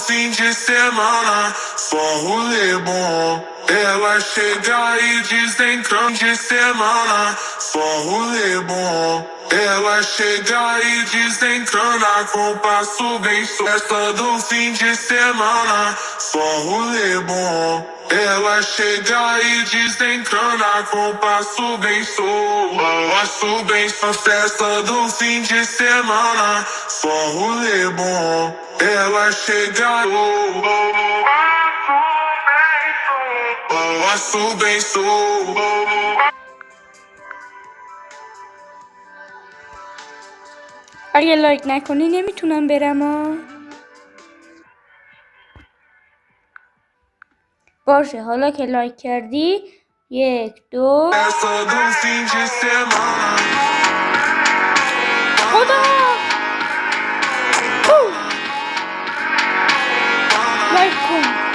fim de semana, só rolê bom. Ela chega e desencana de semana, só rolê bom. Ela chega e desencana com passo bem solto. Festa do fim de semana, só rolê bom. Ela chega e desencana com passo bem solto. Passo bem solto. Festa do fim de semana, só rolê bom. Ela chega passo bem solto. اگه لایک نکنی نمیتونم برم باشه حالا که لایک کردی 1 2 خدا لایک کن